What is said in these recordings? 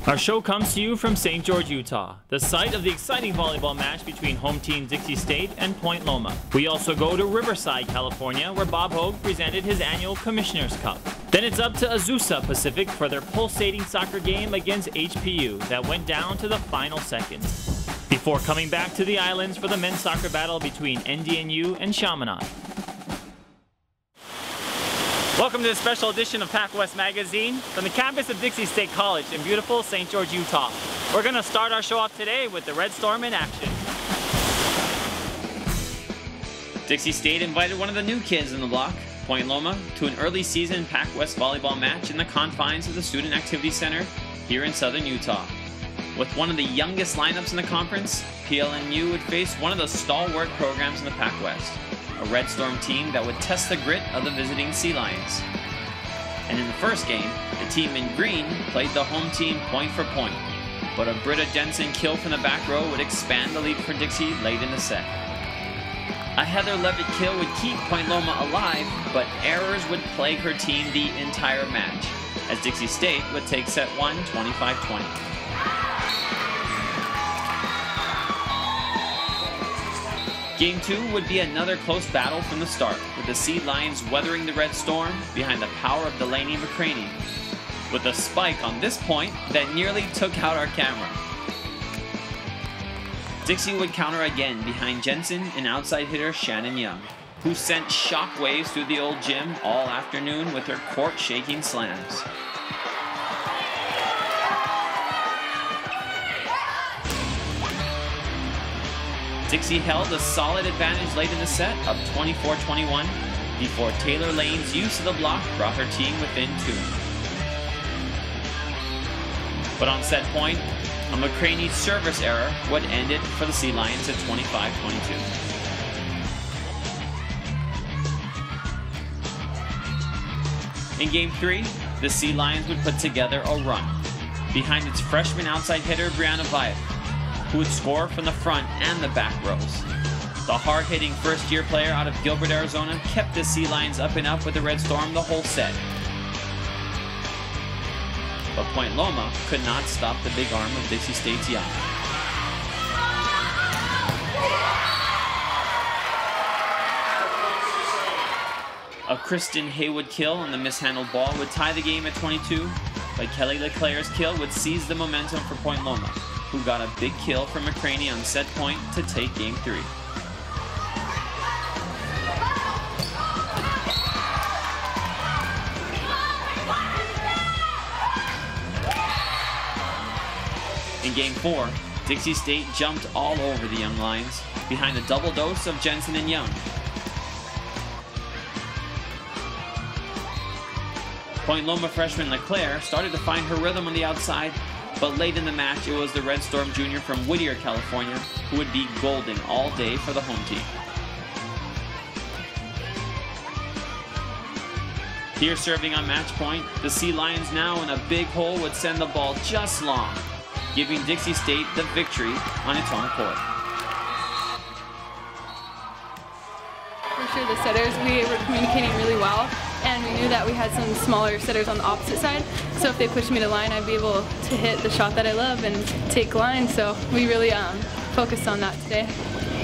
Our show comes to you from St. George, Utah, the site of the exciting volleyball match between home team Dixie State and Point Loma. We also go to Riverside, California, where Bob Hogue presented his annual Commissioner's Cup. Then it's up to Azusa Pacific for their pulsating soccer game against HPU that went down to the final seconds, before coming back to the islands for the men's soccer battle between NDNU and Chaminade. Welcome to this special edition of PacWest magazine from the campus of Dixie State College in beautiful St. George, Utah. We're going to start our show off today with the Red Storm in action. Dixie State invited one of the new kids in the block, Point Loma, to an early season PacWest volleyball match in the confines of the Student Activity Center here in southern Utah. With one of the youngest lineups in the conference, PLNU would face one of the stalwart programs in the PacWest, a Red Storm team that would test the grit of the visiting Sea Lions. And in the first game, the team in green played the home team point for point, but a Britta Jensen kill from the back row would expand the lead for Dixie late in the set. A Heather Levitt kill would keep Point Loma alive, but errors would plague her team the entire match, as Dixie State would take set 1 25-20. Game 2 would be another close battle from the start, with the Sea Lions weathering the Red Storm behind the power of Delaney McCraney, with a spike on this point that nearly took out our camera. Dixie would counter again behind Jensen and outside hitter Shannon Young, who sent shockwaves through the old gym all afternoon with her court-shaking slams. Dixie held a solid advantage late in the set, up 24-21, before Taylor Lane's use of the block brought her team within 2. But on set point, a McCraney service error would end it for the Sea Lions at 25-22. In Game 3, the Sea Lions would put together a run, behind its freshman outside hitter Brianna Vyatt, who would score from the front and the back rows. The hard-hitting first-year player out of Gilbert, Arizona kept the Sea Lions up and up with the Red Storm the whole set. But Point Loma could not stop the big arm of Dixie State's Young. A Kristen Haywood kill on the mishandled ball would tie the game at 22, but Kelly LeClaire's kill would seize the momentum for Point Loma, who got a big kill from McCraney on set point to take Game 3. In Game 4, Dixie State jumped all over the Young Lions, behind a double dose of Jensen and Young. Point Loma freshman LeClaire started to find her rhythm on the outside, but late in the match, it was the Red Storm junior from Whittier, California, who would be golden all day for the home team. Here serving on match point, the Sea Lions now in a big hole would send the ball just long, giving Dixie State the victory on its own court. For sure, the setters, we were communicating really well, and we knew that we had some smaller setters on the opposite side, so if they pushed me to line, I'd be able to hit the shot that I love and take line, so we really focused on that today.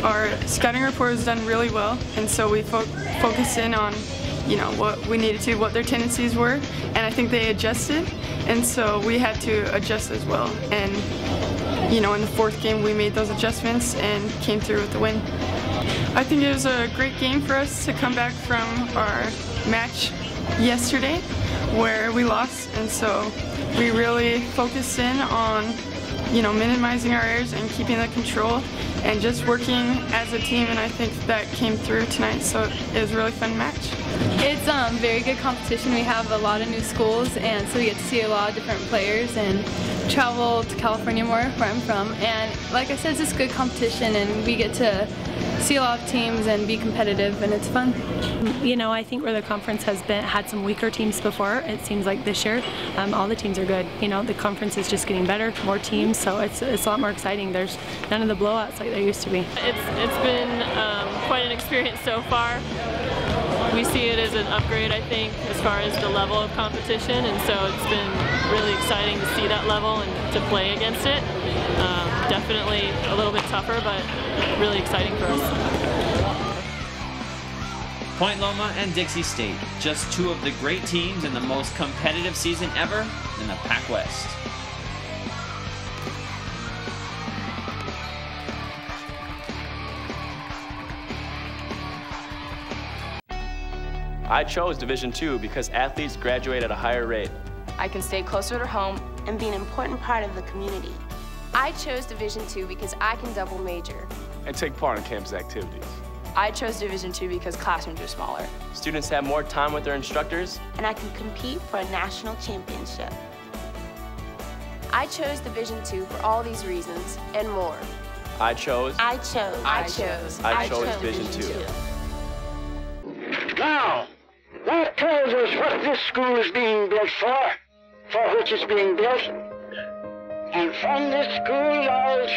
Our scouting report was done really well, and so we focused in on, you know, what we needed to, what their tendencies were, and I think they adjusted, and so we had to adjust as well. And, you know, in the fourth game, we made those adjustments and came through with the win. I think it was a great game for us to come back from our match yesterday where we lost, and so we really focused in on, you know, minimizing our errors and keeping the control and just working as a team, and I think that came through tonight, so it was a really fun match. It's very good competition. We have a lot of new schools, and so we get to see a lot of different players and travel to California more, where I'm from, and like I said, it's just good competition, and we get to see a lot of teams and be competitive, and it's fun. You know, I think where the conference has had some weaker teams before, it seems like this year all the teams are good. You know, the conference is just getting better, more teams, so it's a lot more exciting. There's none of the blowouts like there used to be. It's been quite an experience so far. we see it as an upgrade, I think, as far as the level of competition, and so it's been really exciting to see that level and to play against it. Definitely a little bit tougher, but really exciting for us. Point Loma and Dixie State, just two of the great teams in the most competitive season ever in the PacWest. I chose Division II because athletes graduate at a higher rate. I can stay closer to home and be an important part of the community. I chose Division II because I can double major and take part in campus activities. I chose Division II because classrooms are smaller. Students have more time with their instructors. And I can compete for a national championship. I chose Division II for all these reasons and more. I chose Division II. Now, that tells us what this school is being built for which it's being built. And from this school, I'll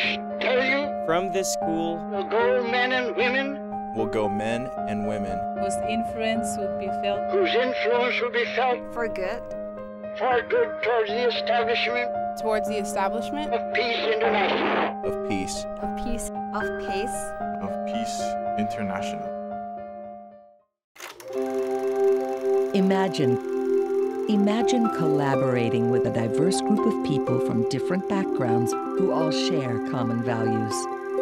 tell you, from this school will go men and women. Will go men and women. Whose influence will be felt. Whose influence will be felt. For good. For good towards the establishment. Towards the establishment. Of Peace International. Of peace. Of peace. Of pace. Of Peace International. Imagine collaborating with a diverse group of people from different backgrounds who all share common values.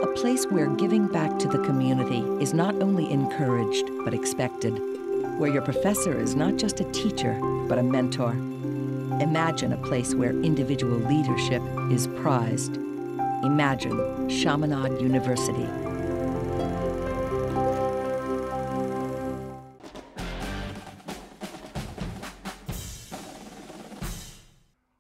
A place where giving back to the community is not only encouraged, but expected. Where your professor is not just a teacher, but a mentor. Imagine a place where individual leadership is prized. Imagine Chaminade University.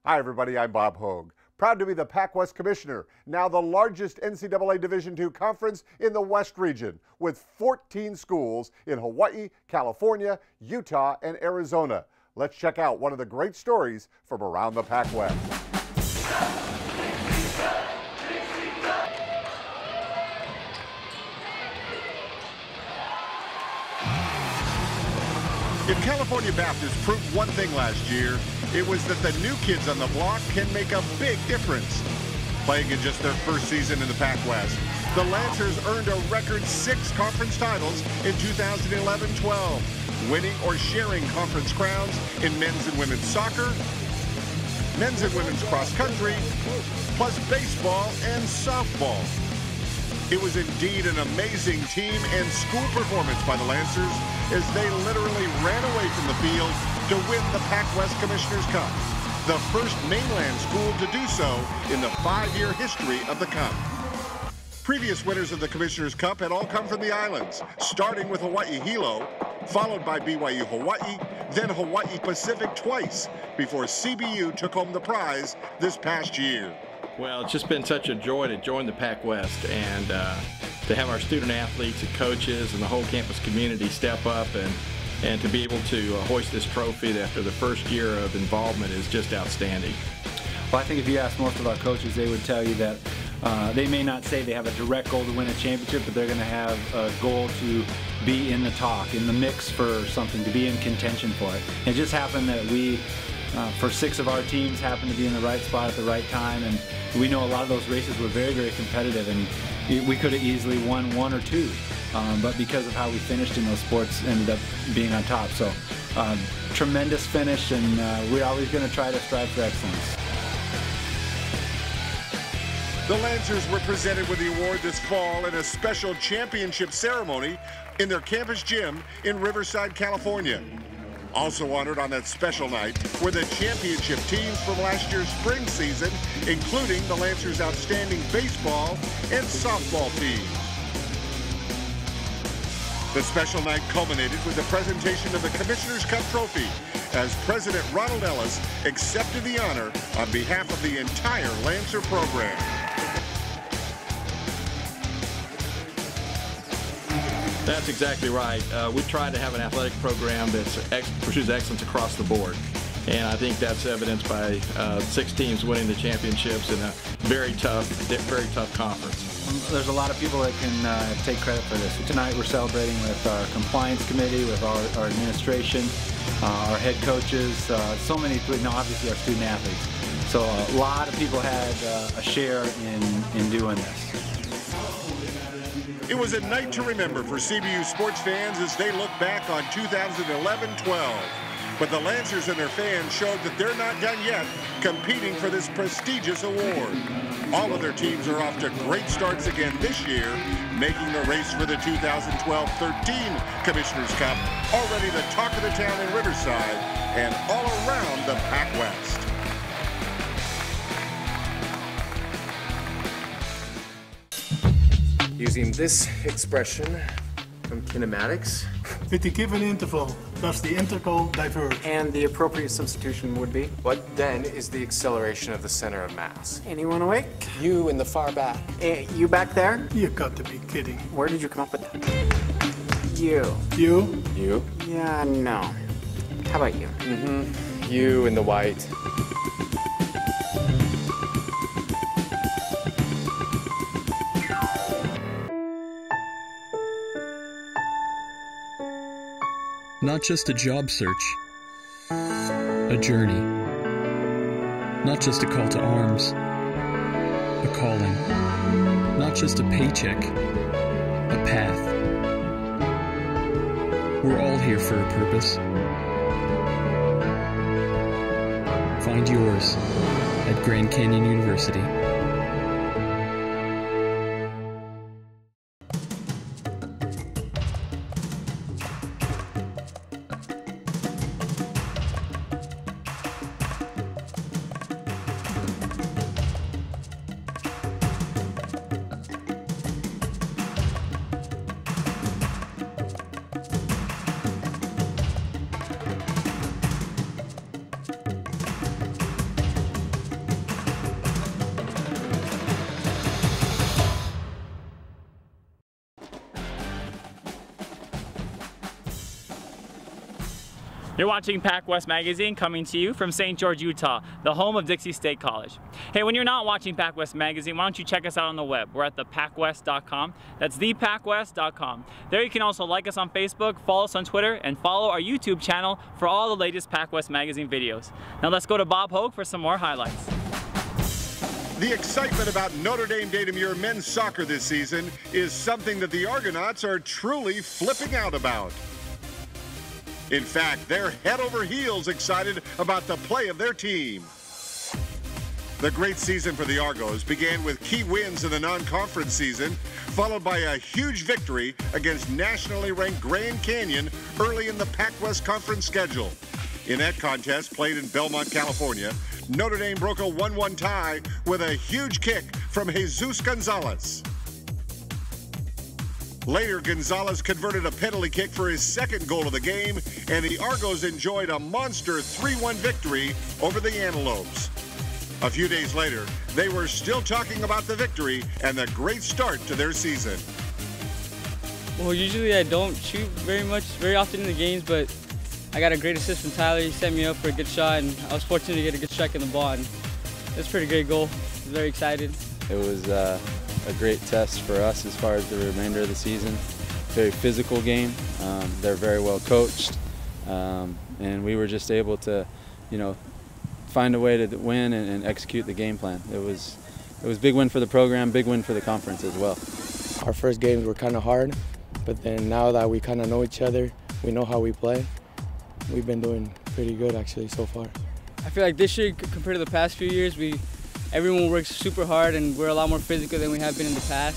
Hi everybody, I'm Bob Hogue. Proud to be the PacWest Commissioner, now the largest NCAA Division II conference in the West region, with 14 schools in Hawaii, California, Utah, and Arizona. Let's check out one of the great stories from around the PacWest. If California Baptist proved one thing last year, it was that the new kids on the block can make a big difference. Playing in just their first season in the PacWest, the Lancers earned a record 6 conference titles in 2011-12, winning or sharing conference crowns in men's and women's soccer, men's and women's cross country, plus baseball and softball. It was indeed an amazing team and school performance by the Lancers as they literally ran away from the field to win the PacWest Commissioner's Cup, the first mainland school to do so in the 5-year history of the Cup. Previous winners of the Commissioner's Cup had all come from the islands, starting with Hawaii Hilo, followed by BYU Hawaii, then Hawaii Pacific twice, before CBU took home the prize this past year. Well, it's just been such a joy to join the PacWest and to have our student athletes and coaches and the whole campus community step up and to be able to hoist this trophy after the first year of involvement is just outstanding. Well, I think if you ask most of our coaches, they would tell you that they may not say they have a direct goal to win a championship, but they're going to have a goal to be in the talk, in the mix for something, to be in contention for it. It just happened that we, for 6 of our teams, happened to be in the right spot at the right time, and we know a lot of those races were very, very competitive, and we could have easily won 1 or 2, but because of how we finished in those sports, ended up being on top. So, tremendous finish, and we're always going to try to strive for excellence. The Lancers were presented with the award this fall in a special championship ceremony in their campus gym in Riverside, California. Also honored on that special night were the championship teams from last year's spring season, including the Lancers' outstanding baseball and softball teams. The special night culminated with the presentation of the Commissioner's Cup trophy as President Ronald Ellis accepted the honor on behalf of the entire Lancer program. That's exactly right. We try to have an athletic program that pursues excellence across the board. And I think that's evidenced by 6 teams winning the championships in a very tough conference. there's a lot of people that can take credit for this. So tonight we're celebrating with our compliance committee, with our administration, our head coaches, so many, obviously our student athletes. So a lot of people had a share in doing this. It was a night to remember for CBU sports fans as they look back on 2011-12. But the Lancers and their fans showed that they're not done yet competing for this prestigious award. All of their teams are off to great starts again this year, making the race for the 2012-13 Commissioner's Cup already the talk of the town in Riverside and all around the PacWest. Using this expression from kinematics. With the given interval, does the integral diverge? And the appropriate substitution would be? What then is the acceleration of the center of mass? Anyone awake? You in the far back. You back there? You got to be kidding. Where did you come up with that? You. You? You? Yeah, no. How about you? Mm-hmm. You in the white. Not just a job search, a journey. Not just a call to arms, a calling. Not just a paycheck, a path. We're all here for a purpose. Find yours at Grand Canyon University. You're watching PacWest Magazine, coming to you from St. George, Utah, the home of Dixie State College. Hey, when you're not watching PacWest Magazine, why don't you check us out on the web? We're at thepacwest.com. That's thepacwest.com. There you can also like us on Facebook, follow us on Twitter, and follow our YouTube channel for all the latest PacWest Magazine videos. Now let's go to Bob Hogue for some more highlights. The excitement about Notre Dame de Namur men's soccer this season is something that the Argonauts are truly flipping out about. In fact, they're head over heels excited about the play of their team. The great season for the Argos began with key wins in the non-conference season, followed by a huge victory against nationally ranked Grand Canyon early in the PacWest Conference schedule. In that contest, played in Belmont, California, Notre Dame broke a 1-1 tie with a huge kick from Jesus Gonzalez. Later, Gonzalez converted a penalty kick for his second goal of the game, and the Argos enjoyed a monster 3-1 victory over the Antelopes. A few days later, they were still talking about the victory and the great start to their season. Well, usually I don't shoot very often in the games, but I got a great assist from Tyler. He set me up for a good shot, and I was fortunate to get a good strike in the ball, and it's a pretty great goal. I was very excited. It was a great test for us as far as the remainder of the season. Very physical game. They're very well coached, and we were just able to, find a way to win and execute the game plan. It was a big win for the program, big win for the conference as well. Our first games were kind of hard, but then now that we kind of know each other, we know how we play. We've been doing pretty good actually so far. I feel like this year compared to the past few years, everyone works super hard and we're a lot more physical than we have been in the past.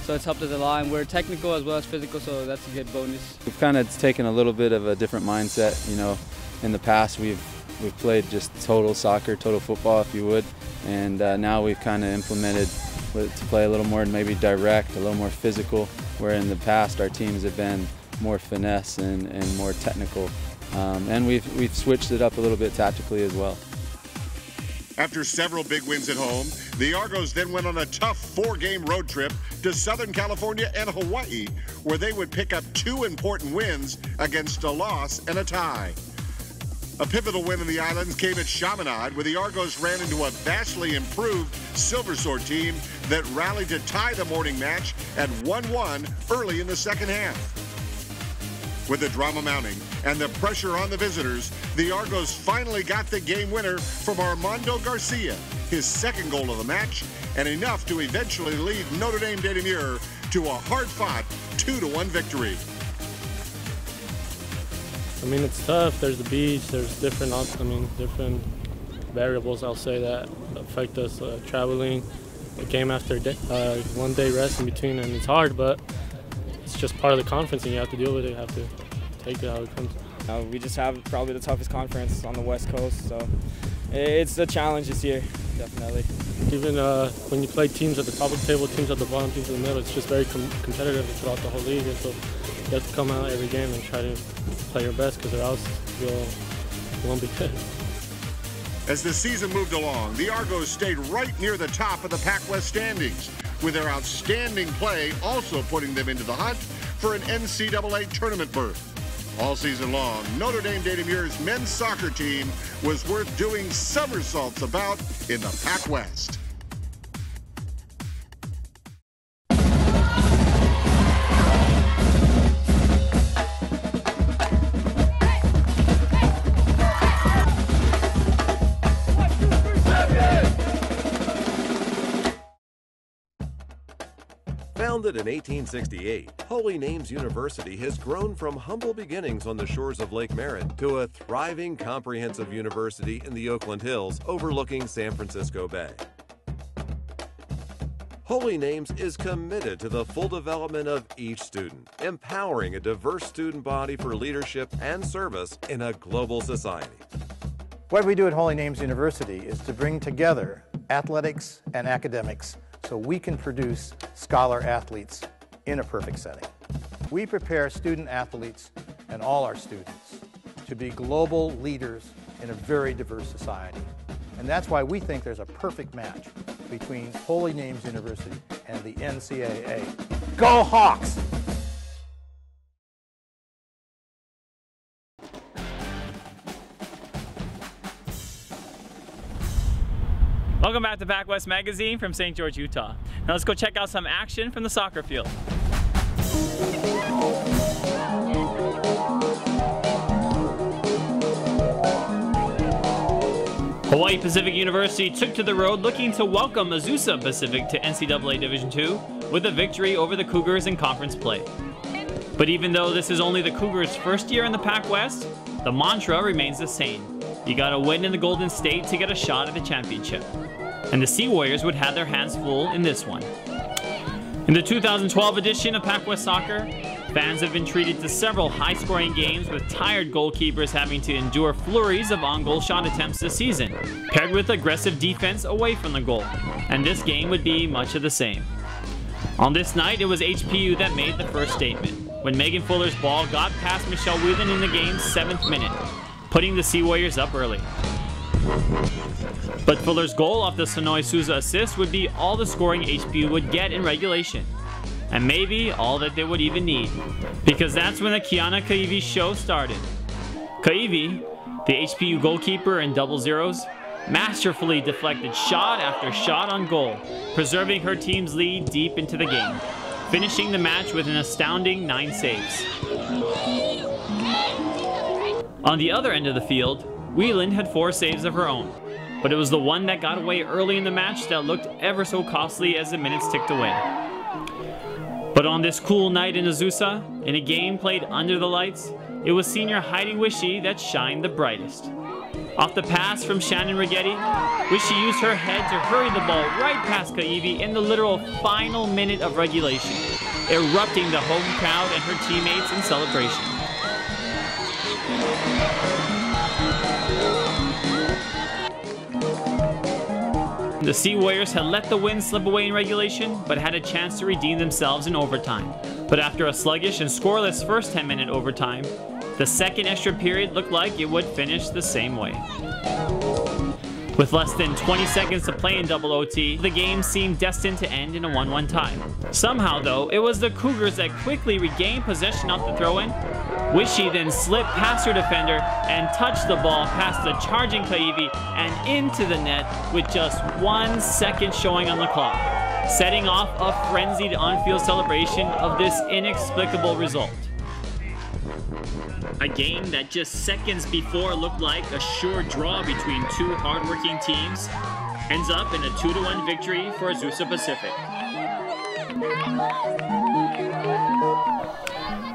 So it's helped us a lot, and we're technical as well as physical, so that's a good bonus. We've kind of taken a little bit of a different mindset. In the past we've played just total soccer, total football if you would, and now we've kind of implemented to play a little more maybe direct, a little more physical, where in the past our teams have been more finesse and more technical. And we've switched it up a little bit tactically as well. After several big wins at home, the Argos then went on a tough 4-game road trip to Southern California and Hawaii, where they would pick up 2 important wins against a loss and a tie. A pivotal win in the islands came at Chaminade, where the Argos ran into a vastly improved Silver Sword team that rallied to tie the morning match at 1-1 early in the second half. With the drama mounting and the pressure on the visitors, the Argos finally got the game winner from Armando Garcia, his second goal of the match, and enough to eventually lead Notre Dame de Namur to a hard-fought 2-1 victory. I mean, it's tough. There's the beach. There's different variables, I'll say, that affect us traveling. The game after 1 day rest in between, and it's hard, but it's just part of the conference, and you have to deal with it. You have to take it how it comes. We just have probably the toughest conference on the West Coast, so it's a challenge this year, definitely. Even when you play teams at the top of the table, teams at the bottom, teams in the middle, it's just very competitive throughout the whole league, and so you have to come out every game and try to play your best, because or else you won't be good. As the season moved along, the Argos stayed right near the top of the PacWest standings, with their outstanding play also putting them into the hunt for an NCAA tournament berth. All season long, Notre Dame de Namur's men's soccer team was worth doing somersaults about in the PacWest. Founded in 1868, Holy Names University has grown from humble beginnings on the shores of Lake Merritt to a thriving comprehensive university in the Oakland Hills overlooking San Francisco Bay. Holy Names is committed to the full development of each student, empowering a diverse student body for leadership and service in a global society. What we do at Holy Names University is to bring together athletics and academics so we can produce scholar athletes in a perfect setting. We prepare student athletes and all our students to be global leaders in a very diverse society. And that's why we think there's a perfect match between Holy Names University and the NCAA. Go Hawks! Welcome back to PacWest Magazine from St. George, Utah. Now let's go check out some action from the soccer field. Hawaii Pacific University took to the road looking to welcome Azusa Pacific to NCAA Division II with a victory over the Cougars in conference play. But even though this is only the Cougars' first year in the PacWest, the mantra remains the same. You gotta win in the Golden State to get a shot at the championship. And the Sea Warriors would have their hands full in this one. In the 2012 edition of PacWest Soccer, fans have been treated to several high-scoring games with tired goalkeepers having to endure flurries of on-goal shot attempts this season, paired with aggressive defense away from the goal. And this game would be much of the same. On this night, it was HPU that made the first statement, when Megan Fuller's ball got past Michelle Whelan in the game's 7th minute, putting the Sea Warriors up early. But Fuller's goal off the Sonoy Souza assist would be all the scoring HPU would get in regulation. And maybe all that they would even need. Because that's when the Kiana Kaivi show started. Kaivi, the HPU goalkeeper in double zeros, masterfully deflected shot after shot on goal, preserving her team's lead deep into the game, finishing the match with an astounding 9 saves. On the other end of the field, Whelan had 4 saves of her own, but it was the one that got away early in the match that looked ever so costly as the minutes ticked away. But on this cool night in Azusa, in a game played under the lights, it was senior Heidi Wishy that shined the brightest. Off the pass from Shannon Rigetti, Wishy used her head to hurry the ball right past Kaivi in the literal final minute of regulation, erupting the home crowd and her teammates in celebration. The Sea Warriors had let the win slip away in regulation, but had a chance to redeem themselves in overtime. But after a sluggish and scoreless first 10-minute overtime, the second extra period looked like it would finish the same way. With less than 20 seconds to play in double OT, the game seemed destined to end in a 1-1 tie. Somehow though, it was the Cougars that quickly regained possession off the throw-in, Wishy then slipped past her defender and touched the ball past the charging Kaivi and into the net with just 1 second showing on the clock, setting off a frenzied on-field celebration of this inexplicable result. A game that just seconds before looked like a sure draw between two hard-working teams ends up in a 2-1 victory for Azusa Pacific.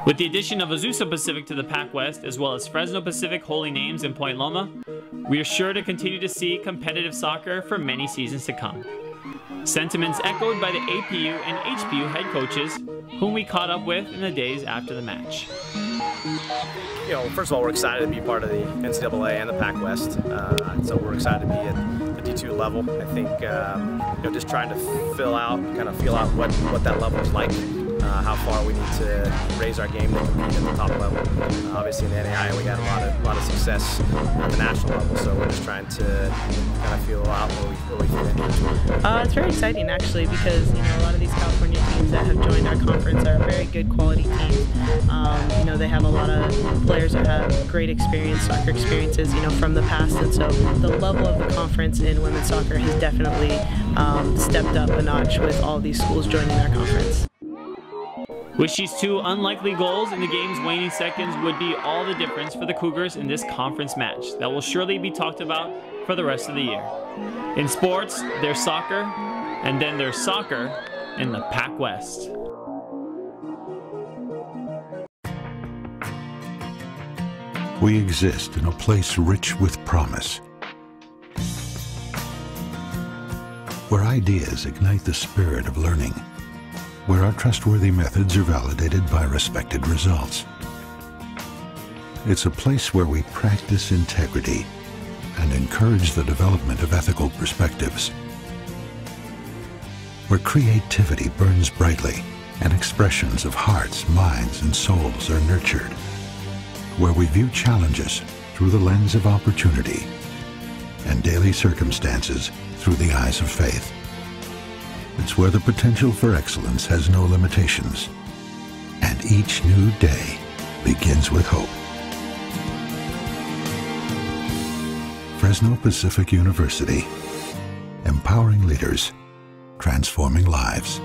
With the addition of Azusa Pacific to the PacWest, as well as Fresno Pacific, Holy Names, and Point Loma, we are sure to continue to see competitive soccer for many seasons to come. Sentiments echoed by the APU and HPU head coaches, whom we caught up with in the days after the match. You know, first of all, we're excited to be part of the NCAA and the PacWest, so we're excited to be at the D2 level. I think you know, just trying to feel out what that level is like. How far we need to raise our game to compete at the top level. Obviously in the NAIA we had a lot of success at the national level, so we're just trying to kind of feel out where we fit in. It's very exciting actually, because you know, a lot of these California teams that have joined our conference are very good quality teams. You know, they have a lot of players that have great experience, soccer experiences, you know, from the past, and so the level of the conference in women's soccer has definitely stepped up a notch with all these schools joining our conference. Wishy's 2 unlikely goals in the game's waning seconds would be all the difference for the Cougars in this conference match that will surely be talked about for the rest of the year. In sports, there's soccer, and then there's soccer in the PacWest. We exist in a place rich with promise, where ideas ignite the spirit of learning, where our trustworthy methods are validated by respected results. It's a place where we practice integrity and encourage the development of ethical perspectives, where creativity burns brightly and expressions of hearts, minds, and souls are nurtured, where we view challenges through the lens of opportunity and daily circumstances through the eyes of faith. It's where the potential for excellence has no limitations, and each new day begins with hope. Fresno Pacific University, empowering leaders, transforming lives.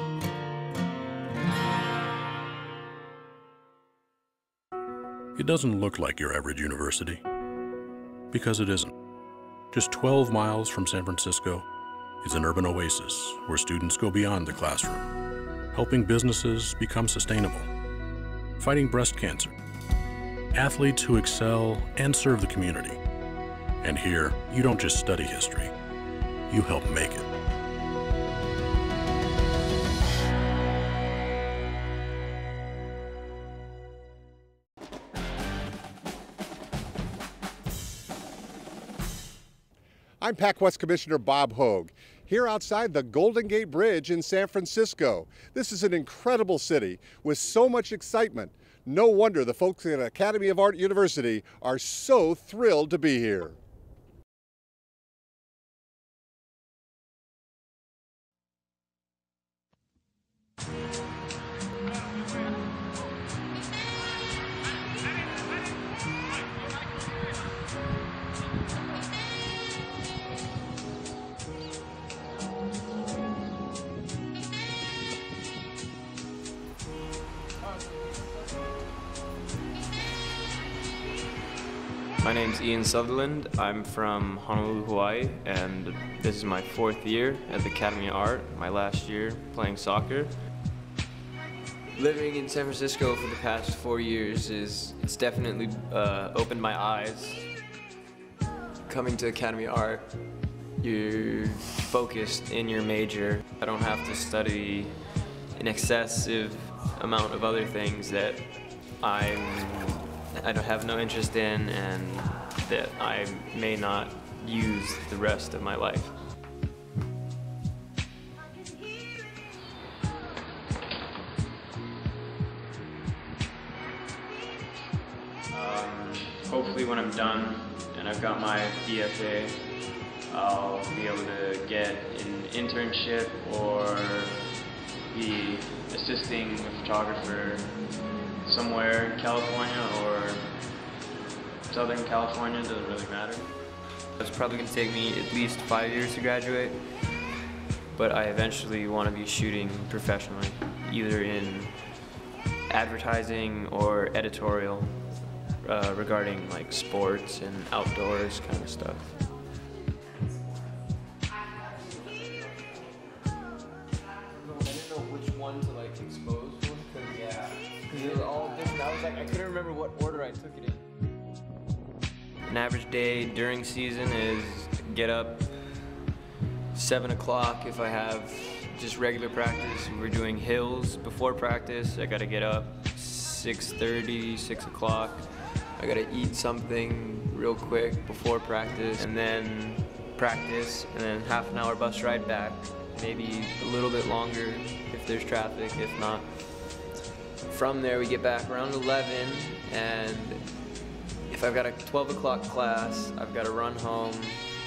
It doesn't look like your average university, because it isn't. Just 12 miles from San Francisco is an urban oasis where students go beyond the classroom, helping businesses become sustainable, fighting breast cancer, athletes who excel and serve the community. And here, you don't just study history, you help make it. I'm PacWest Commissioner Bob Hogue, here outside the Golden Gate Bridge in San Francisco. This is an incredible city with so much excitement. No wonder the folks at Academy of Art University are so thrilled to be here. My name's Ian Sutherland. I'm from Honolulu, Hawaii, and this is my 4th year at the Academy of Art, my last year playing soccer. Living in San Francisco for the past 4 years it's definitely opened my eyes. Coming to Academy of Art, you're focused in your major. I don't have to study an excessive amount of other things that I don't have no interest in and that I may not use the rest of my life. Hopefully when I'm done and I've got my BFA, I'll be able to get an internship or be assisting a photographer somewhere in California or Southern California, doesn't really matter. It's probably going to take me at least 5 years to graduate, but I eventually want to be shooting professionally, either in advertising or editorial regarding like sports and outdoors kind of stuff. To like expose one, because they were all different. I was like, I couldn't remember what order I took it in. An average day during season is get up 7 o'clock if I have just regular practice. We're doing hills before practice. I gotta get up 6:30, 6 o'clock. I gotta eat something real quick before practice, and then practice, and then half an hour bus ride back. Maybe a little bit longer if there's traffic, if not. From there we get back around 11, and if I've got a 12 o'clock class, I've got to run home,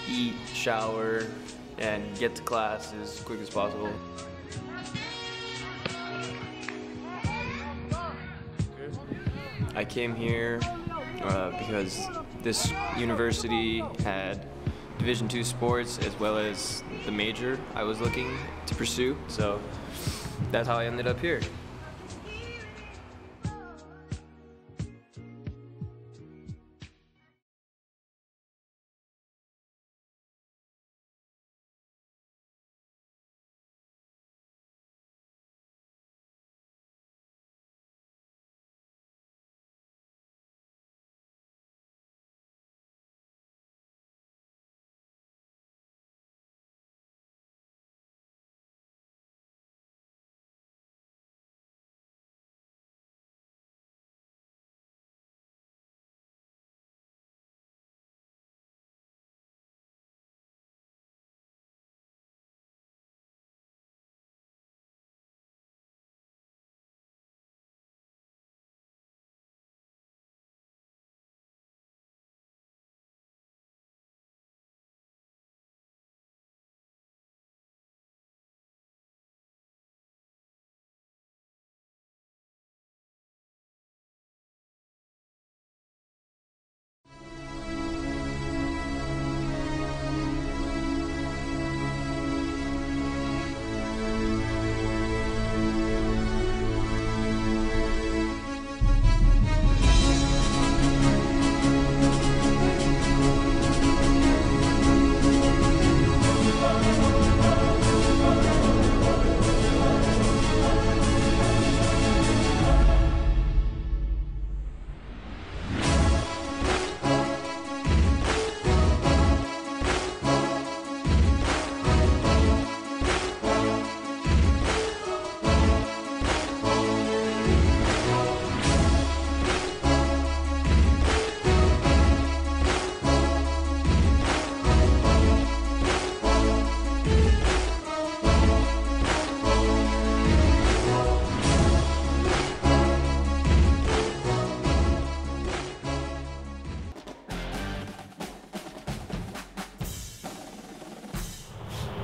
eat, shower, and get to class as quick as possible. I came here because this university had Division II sports as well as the major I was looking to pursue, so that's how I ended up here.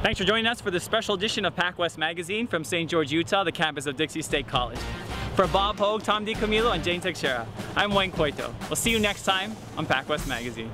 Thanks for joining us for this special edition of PacWest Magazine from St. George, Utah, the campus of Dixie State College. For Bob Hogue, Tom DiCamillo, and Jane Teixeira, I'm Wayne Coito. We'll see you next time on PacWest Magazine.